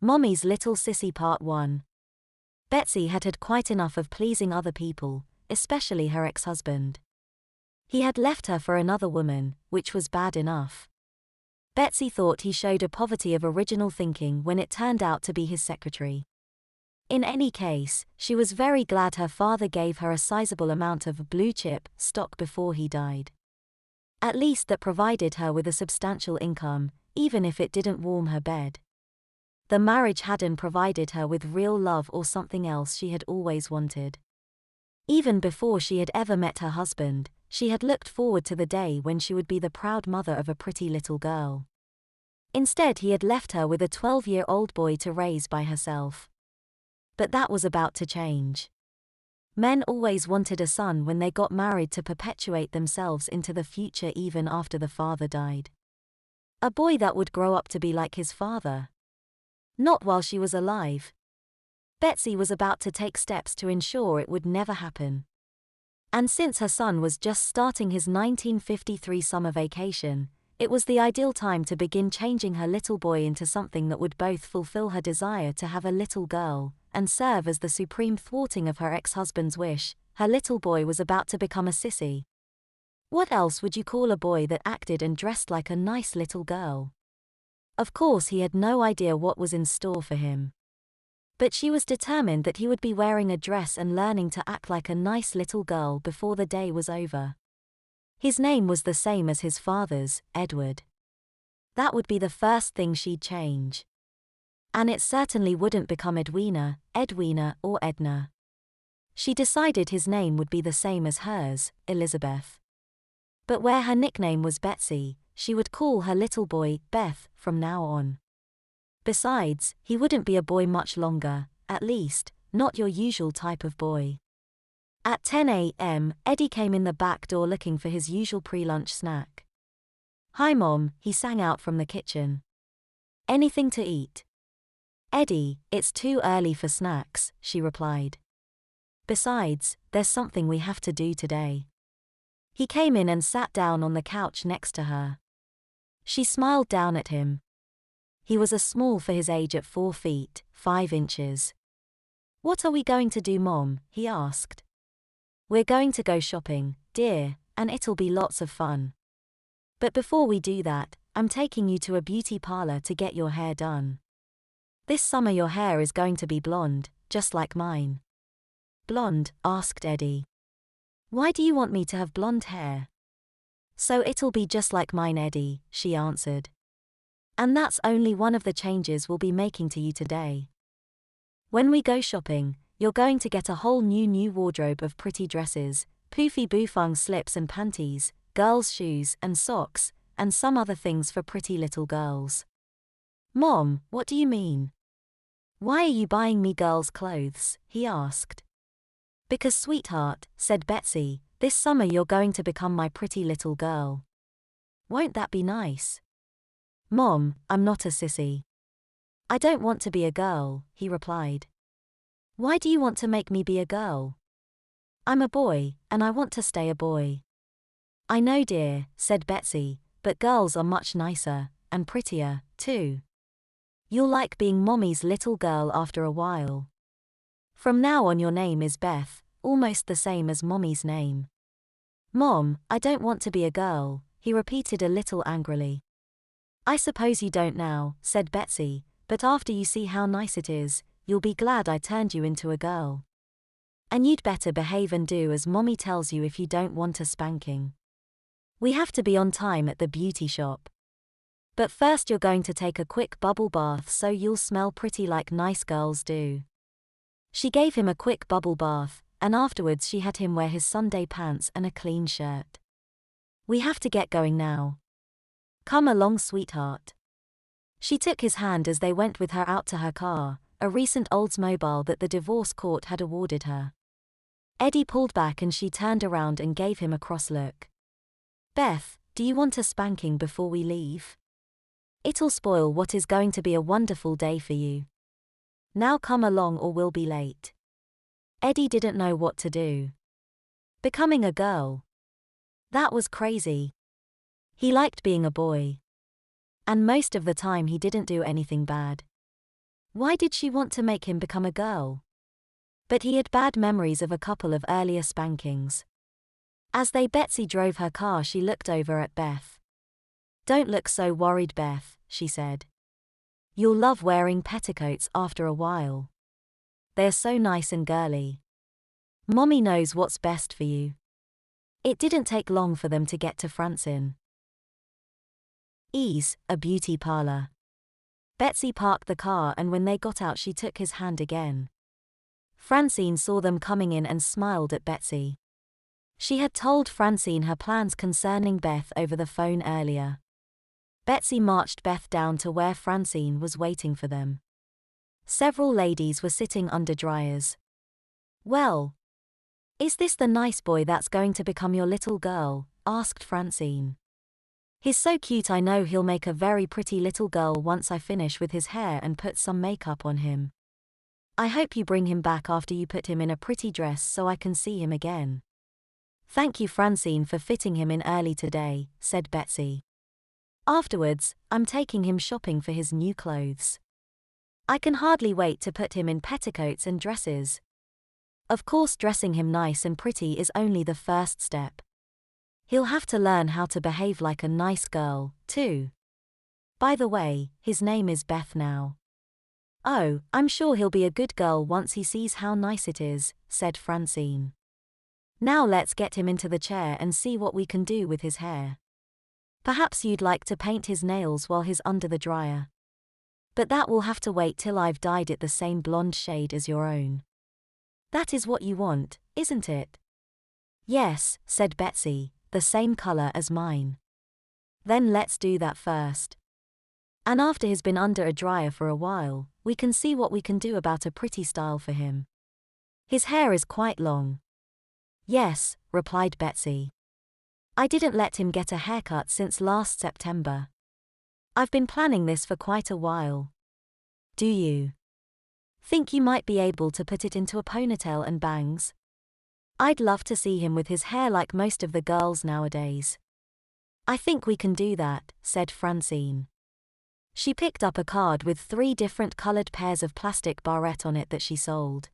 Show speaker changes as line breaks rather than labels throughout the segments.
Mommy's Little Sissy Part 1. Betsy had had quite enough of pleasing other people, especially her ex-husband. He had left her for another woman, which was bad enough. Betsy thought he showed a poverty of original thinking when it turned out to be his secretary. In any case, she was very glad her father gave her a sizable amount of blue-chip stock before he died. At least that provided her with a substantial income, even if it didn't warm her bed. The marriage hadn't provided her with real love or something else she had always wanted. Even before she had ever met her husband, she had looked forward to the day when she would be the proud mother of a pretty little girl. Instead, he had left her with a 12-year-old boy to raise by herself. But that was about to change. Men always wanted a son when they got married to perpetuate themselves into the future even after the father died. A boy that would grow up to be like his father. Not while she was alive. Betsy was about to take steps to ensure it would never happen. And since her son was just starting his 1953 summer vacation, it was the ideal time to begin changing her little boy into something that would both fulfill her desire to have a little girl and serve as the supreme thwarting of her ex-husband's wish. Her little boy was about to become a sissy. What else would you call a boy that acted and dressed like a nice little girl? Of course, he had no idea what was in store for him. But she was determined that he would be wearing a dress and learning to act like a nice little girl before the day was over. His name was the same as his father's, Edward. That would be the first thing she'd change. And it certainly wouldn't become Edwina, or Edna. She decided his name would be the same as hers, Elizabeth. But where her nickname was Betsy, she would call her little boy Beth from now on. Besides, he wouldn't be a boy much longer, at least, not your usual type of boy. At 10 a.m., Eddie came in the back door looking for his usual pre-lunch snack. "Hi Mom," he sang out from the kitchen. "Anything to eat?" "Eddie, it's too early for snacks," she replied. "Besides, there's something we have to do today." He came in and sat down on the couch next to her. She smiled down at him. He was a small for his age at 4 feet, 5 inches. "What are we going to do, Mom?" he asked. "We're going to go shopping, dear, and it'll be lots of fun. But before we do that, I'm taking you to a beauty parlor to get your hair done. This summer your hair is going to be blonde, just like mine." "Blonde?" asked Eddie. "Why do you want me to have blonde hair?" "So it'll be just like mine, Eddie," she answered. "And that's only one of the changes we'll be making to you today. When we go shopping, you're going to get a whole new wardrobe of pretty dresses, poofy bouffant slips and panties, girls' shoes and socks, and some other things for pretty little girls." "Mom, what do you mean? Why are you buying me girls' clothes?" he asked. "Because, sweetheart," said Betsy, "this summer you're going to become my pretty little girl. Won't that be nice?" "Mom, I'm not a sissy." "I don't want to be a girl," he replied. "Why do you want to make me be a girl?" "I'm a boy, and I want to stay a boy." "I know, dear," said Betsy, "but girls are much nicer, and prettier, too. You'll like being Mommy's little girl after a while. From now on your name is Beth, almost the same as Mommy's name." "Mom, I don't want to be a girl," he repeated a little angrily. "I suppose you don't now," said Betsy, "but after you see how nice it is, you'll be glad I turned you into a girl. And you'd better behave and do as Mommy tells you if you don't want a spanking. We have to be on time at the beauty shop. But first you're going to take a quick bubble bath so you'll smell pretty like nice girls do." She gave him a quick bubble bath, and afterwards she had him wear his Sunday pants and a clean shirt. "We have to get going now. Come along, sweetheart." She took his hand as they went with her out to her car, a recent Oldsmobile that the divorce court had awarded her. Eddie pulled back and she turned around and gave him a cross look. "Beth, do you want a spanking before we leave? It'll spoil what is going to be a wonderful day for you. Now come along or we'll be late." Eddie didn't know what to do. Becoming a girl. That was crazy. He liked being a boy. And most of the time he didn't do anything bad. Why did she want to make him become a girl? But he had bad memories of a couple of earlier spankings. As Betsy drove her car, she looked over at Beth. "Don't look so worried, Beth," she said. "You'll love wearing petticoats after a while. They're so nice and girly. Mommy knows what's best for you." It didn't take long for them to get to Finalized, a beauty parlor. Betsy parked the car, and when they got out she took his hand again. Francine saw them coming in and smiled at Betsy. She had told Francine her plans concerning Beth over the phone earlier. Betsy marched Beth down to where Francine was waiting for them. Several ladies were sitting under dryers. "Well, is this the nice boy that's going to become your little girl?" asked Francine. "He's so cute, I know he'll make a very pretty little girl once I finish with his hair and put some makeup on him. I hope you bring him back after you put him in a pretty dress so I can see him again." "Thank you, Francine, for fitting him in early today," said Betsy. "Afterwards, I'm taking him shopping for his new clothes. I can hardly wait to put him in petticoats and dresses. Of course, dressing him nice and pretty is only the first step. He'll have to learn how to behave like a nice girl, too. By the way, his name is Beth now." "Oh, I'm sure he'll be a good girl once he sees how nice it is," said Francine. "Now let's get him into the chair and see what we can do with his hair. Perhaps you'd like to paint his nails while he's under the dryer. But that will have to wait till I've dyed it the same blonde shade as your own. That is what you want, isn't it?" "Yes," said Betsy, "the same color as mine." "Then let's do that first. And after he's been under a dryer for a while, we can see what we can do about a pretty style for him. His hair is quite long." "Yes," replied Betsy. "I didn't let him get a haircut since last September. I've been planning this for quite a while." "Do you think you might be able to put it into a ponytail and bangs? I'd love to see him with his hair like most of the girls nowadays." "I think we can do that," said Francine. She picked up a card with 3 different colored pairs of plastic barrette on it that she sold.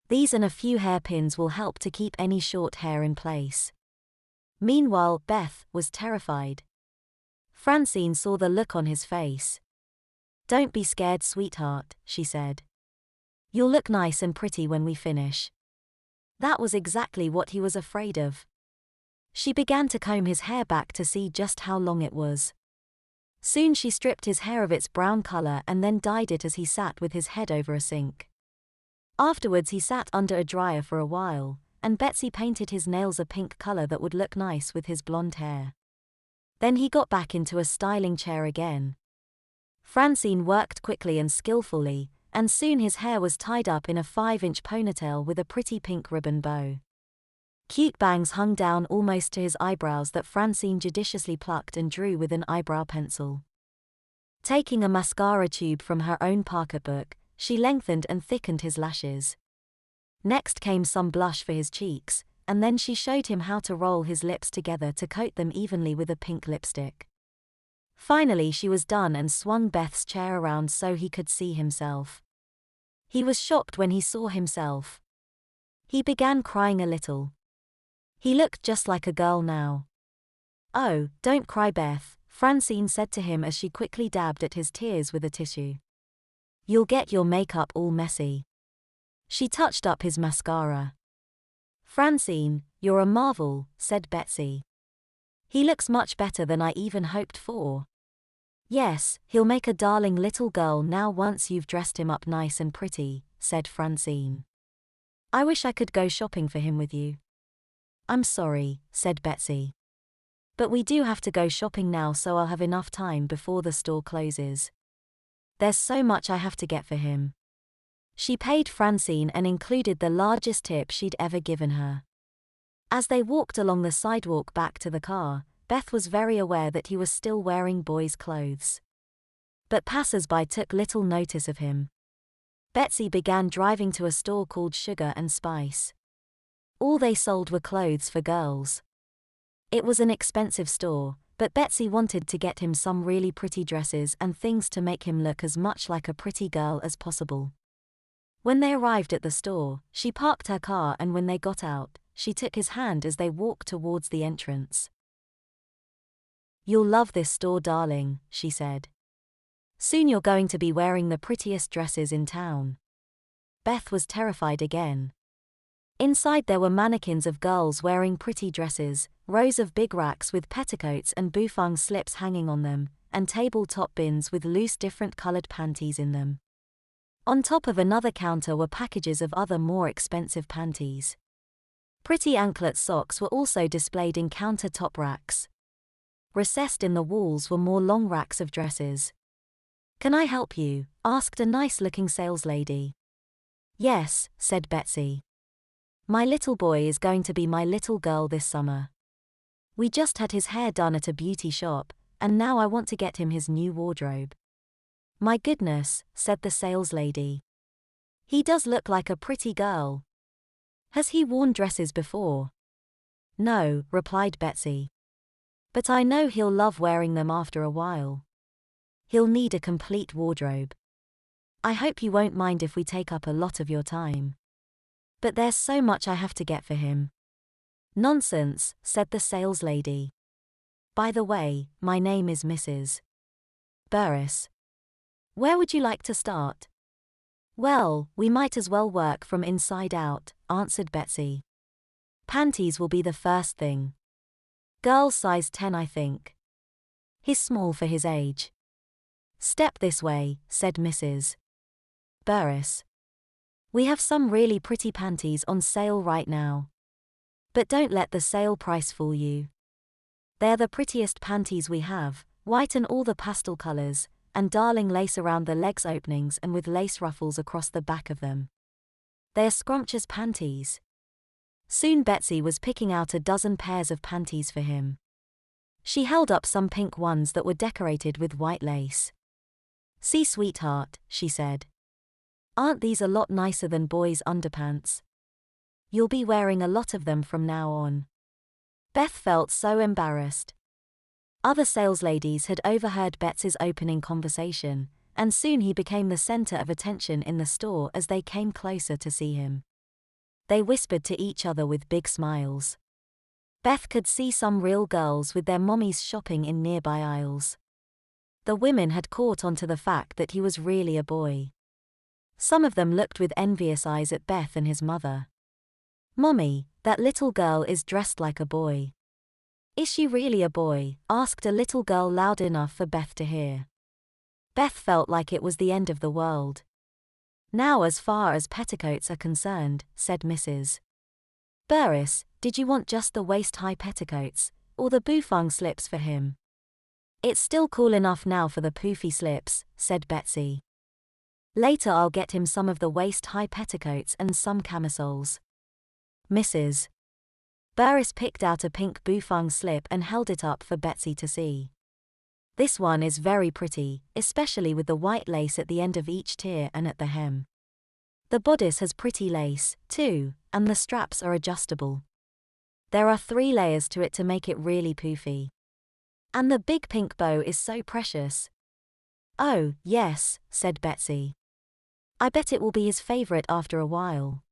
"These and a few hairpins will help to keep any short hair in place." Meanwhile, Beth was terrified. Francine saw the look on his face. "Don't be scared, sweetheart," she said. "You'll look nice and pretty when we finish." That was exactly what he was afraid of. She began to comb his hair back to see just how long it was. Soon she stripped his hair of its brown color and then dyed it as he sat with his head over a sink. Afterwards he sat under a dryer for a while, and Betsy painted his nails a pink color that would look nice with his blonde hair. Then he got back into a styling chair again. Francine worked quickly and skillfully, and soon his hair was tied up in a 5-inch ponytail with a pretty pink ribbon bow. Cute bangs hung down almost to his eyebrows that Francine judiciously plucked and drew with an eyebrow pencil. Taking a mascara tube from her own pocketbook, she lengthened and thickened his lashes. Next came some blush for his cheeks, and then she showed him how to roll his lips together to coat them evenly with a pink lipstick. Finally she was done and swung Beth's chair around so he could see himself. He was shocked when he saw himself. He began crying a little. He looked just like a girl now. "Oh, don't cry, Beth," Francine said to him as she quickly dabbed at his tears with a tissue. "You'll get your makeup all messy." She touched up his mascara. "Francine, you're a marvel," said Betsy. "He looks much better than I even hoped for." "Yes, he'll make a darling little girl now once you've dressed him up nice and pretty," said Francine. "I wish I could go shopping for him with you." "I'm sorry," said Betsy. "But we do have to go shopping now so I'll have enough time before the store closes. There's so much I have to get for him." She paid Francine and included the largest tip she'd ever given her. As they walked along the sidewalk back to the car, Beth was very aware that he was still wearing boys' clothes. But passers-by took little notice of him. Betsy began driving to a store called Sugar and Spice. All they sold were clothes for girls. It was an expensive store, But Betsy wanted to get him some really pretty dresses and things to make him look as much like a pretty girl as possible. When they arrived at the store, she parked her car, and when they got out, she took his hand as they walked towards the entrance. "You'll love this store, darling," she said. "Soon you're going to be wearing the prettiest dresses in town." Beth was terrified again. Inside there were mannequins of girls wearing pretty dresses, rows of big racks with petticoats and bouffant slips hanging on them, and tabletop bins with loose different-colored panties in them. On top of another counter were packages of other more expensive panties. Pretty anklet socks were also displayed in counter-top racks. Recessed in the walls were more long racks of dresses. "Can I help you?" asked a nice-looking saleslady. "Yes," said Betsy. "My little boy is going to be my little girl this summer. We just had his hair done at a beauty shop, and now I want to get him his new wardrobe." "My goodness," said the saleslady. "He does look like a pretty girl. Has he worn dresses before?" "No," replied Betsy. "But I know he'll love wearing them after a while. He'll need a complete wardrobe. I hope you won't mind if we take up a lot of your time. But there's so much I have to get for him." "Nonsense," said the saleslady. "By the way, my name is Mrs. Burris. Where would you like to start?" "Well, we might as well work from inside out," answered Betsy. "Panties will be the first thing. Girl's size 10, I think. He's small for his age." "Step this way," said Mrs. Burris. "We have some really pretty panties on sale right now. But don't let the sale price fool you. They're the prettiest panties we have, white in all the pastel colors, and darling lace around the legs openings and with lace ruffles across the back of them. They're scrumptious panties." Soon Betsy was picking out a dozen pairs of panties for him. She held up some pink ones that were decorated with white lace. "See, sweetheart," she said. "Aren't these a lot nicer than boys' underpants? You'll be wearing a lot of them from now on." Beth felt so embarrassed. Other salesladies had overheard Betsy's opening conversation, and soon he became the center of attention in the store as they came closer to see him. They whispered to each other with big smiles. Beth could see some real girls with their mommies shopping in nearby aisles. The women had caught on to the fact that he was really a boy. Some of them looked with envious eyes at Beth and his mother. "Mommy, that little girl is dressed like a boy." "Is she really a boy?" asked a little girl loud enough for Beth to hear. Beth felt like it was the end of the world. "Now as far as petticoats are concerned," said Mrs. Burris, "did you want just the waist-high petticoats, or the bouffant slips for him?" "It's still cool enough now for the poofy slips," said Betsy. "Later I'll get him some of the waist-high petticoats and some camisoles." Mrs. Burris picked out a pink bouffant slip and held it up for Betsy to see. "This one is very pretty, especially with the white lace at the end of each tier and at the hem. The bodice has pretty lace, too, and the straps are adjustable. There are 3 layers to it to make it really poofy. And the big pink bow is so precious." "Oh, yes," said Betsy. "I bet it will be his favorite after a while.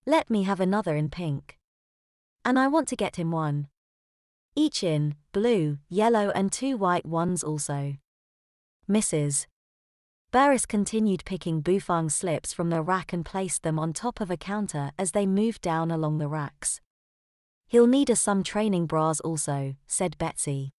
Let me have another in pink. And I want to get him one each in blue, yellow and 2 white ones also." Mrs. Burris continued picking bouffant slips from the rack and placed them on top of a counter as they moved down along the racks. "He'll need some training bras also," said Betsy.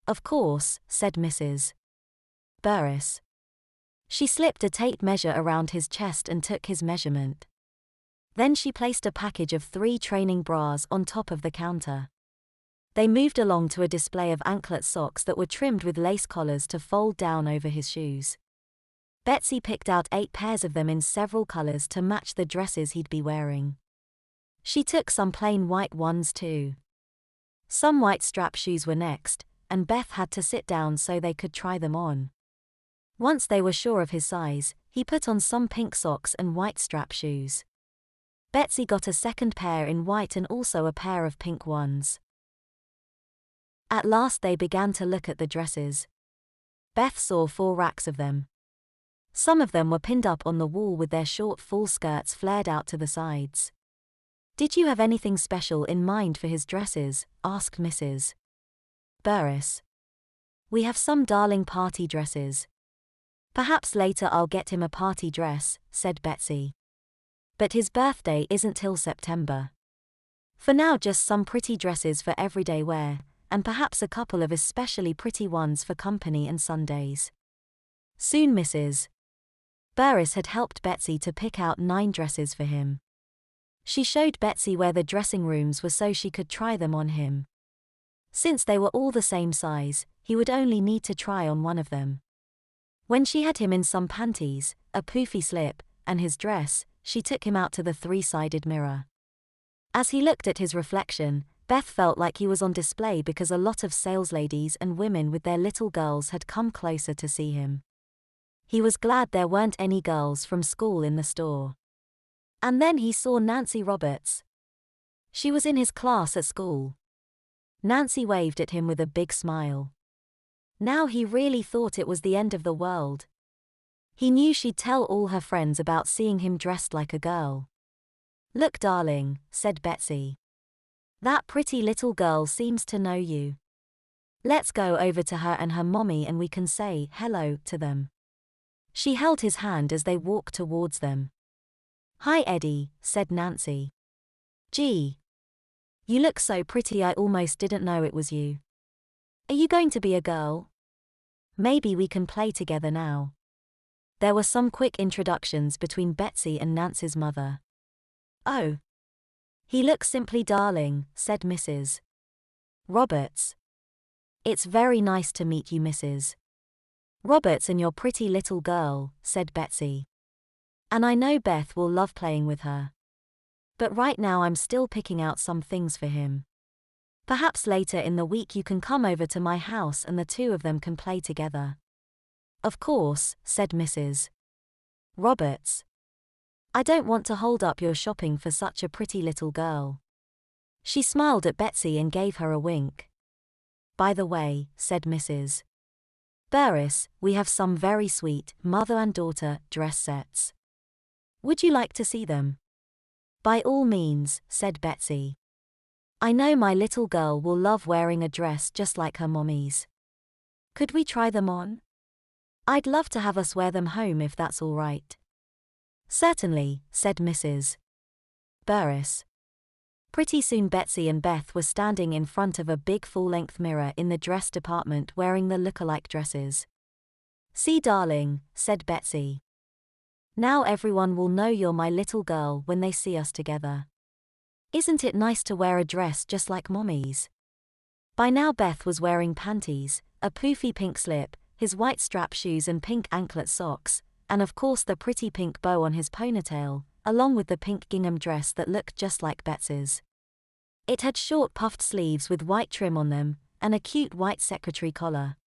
"Of course," said Mrs. Burris. She slipped a tape measure around his chest and took his measurement. Then she placed a package of 3 training bras on top of the counter. They moved along to a display of anklet socks that were trimmed with lace collars to fold down over his shoes. Betsy picked out 8 pairs of them in several colors to match the dresses he'd be wearing. She took some plain white ones too. Some white strap shoes were next, and Beth had to sit down so they could try them on. Once they were sure of his size, he put on some pink socks and white strap shoes. Betsy got a second pair in white and also a pair of pink ones. At last they began to look at the dresses. Beth saw 4 racks of them. Some of them were pinned up on the wall with their short full skirts flared out to the sides. "Did you have anything special in mind for his dresses?" asked Mrs. Burris. "We have some darling party dresses. Perhaps later I'll get him a party dress," said Betsy. "But his birthday isn't till September. For now just some pretty dresses for everyday wear, and perhaps a couple of especially pretty ones for company and Sundays." Soon Mrs. Burris had helped Betsy to pick out 9 dresses for him. She showed Betsy where the dressing rooms were so she could try them on him. Since they were all the same size, he would only need to try on one of them. When she had him in some panties, a poofy slip, and his dress, she took him out to the 3-sided mirror. As he looked at his reflection, Beth felt like he was on display because a lot of salesladies and women with their little girls had come closer to see him. He was glad there weren't any girls from school in the store. And then he saw Nancy Roberts. She was in his class at school. Nancy waved at him with a big smile. Now he really thought it was the end of the world. He knew she'd tell all her friends about seeing him dressed like a girl. "Look, darling," said Betsy. "That pretty little girl seems to know you. Let's go over to her and her mommy and we can say hello to them." She held his hand as they walked towards them. "Hi Eddie," said Nancy. "Gee. You look so pretty I almost didn't know it was you. Are you going to be a girl? Maybe we can play together now." There were some quick introductions between Betsy and Nancy's mother. "Oh. He looks simply darling," said Mrs. Roberts. "It's very nice to meet you, Mrs. Roberts, and your pretty little girl," said Betsy. "And I know Beth will love playing with her. But right now I'm still picking out some things for him. Perhaps later in the week you can come over to my house and the 2 of them can play together." "Of course," said Mrs. Roberts. "I don't want to hold up your shopping for such a pretty little girl." She smiled at Betsy and gave her a wink. "By the way," said Mrs. Burris, "we have some very sweet mother and daughter dress sets. Would you like to see them?" "By all means," said Betsy. "I know my little girl will love wearing a dress just like her mommy's. Could we try them on? I'd love to have us wear them home if that's all right." "Certainly," said Mrs. Burris. Pretty soon Betsy and Beth were standing in front of a big full-length mirror in the dress department wearing the look-alike dresses. "See, darling," said Betsy. "Now everyone will know you're my little girl when they see us together. Isn't it nice to wear a dress just like mommy's?" By now Beth was wearing panties, a poofy pink slip, his white strap shoes and pink anklet socks, and of course the pretty pink bow on his ponytail, along with the pink gingham dress that looked just like Betsy's. It had short puffed sleeves with white trim on them, and a cute white secretary collar.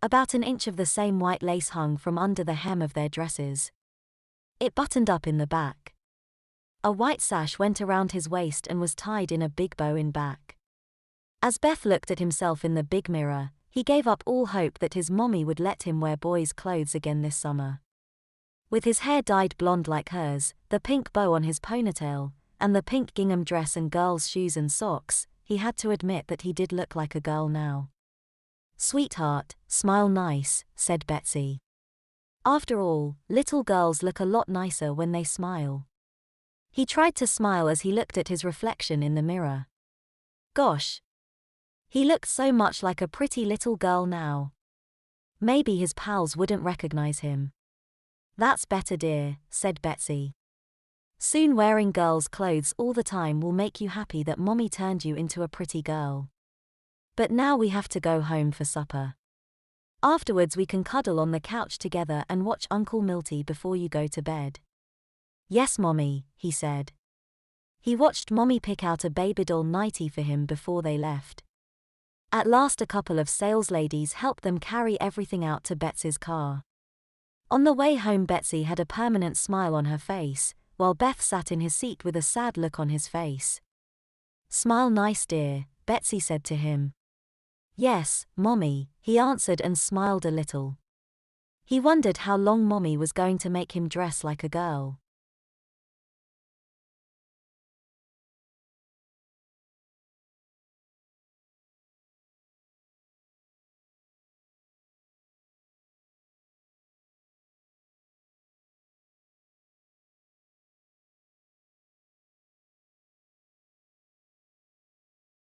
About an inch of the same white lace hung from under the hem of their dresses. It buttoned up in the back. A white sash went around his waist and was tied in a big bow in back. As Beth looked at himself in the big mirror, he gave up all hope that his mommy would let him wear boys' clothes again this summer. With his hair dyed blonde like hers, the pink bow on his ponytail, and the pink gingham dress and girls' shoes and socks, he had to admit that he did look like a girl now. "Sweetheart, smile nice," said Betsy. "After all, little girls look a lot nicer when they smile." He tried to smile as he looked at his reflection in the mirror. Gosh! He looked so much like a pretty little girl now. Maybe his pals wouldn't recognize him. "That's better, dear," said Betsy. "Soon wearing girls' clothes all the time will make you happy that mommy turned you into a pretty girl. But now we have to go home for supper. Afterwards we can cuddle on the couch together and watch Uncle Milty before you go to bed." "Yes, Mommy," he said. He watched Mommy pick out a baby doll nightie for him before they left. At last a couple of salesladies helped them carry everything out to Betsy's car. On the way home Betsy had a permanent smile on her face, while Beth sat in his seat with a sad look on his face. "Smile nice, dear," Betsy said to him. Yes, Mommy, he answered and smiled a little. He wondered how long Mommy was going to make him dress like a girl.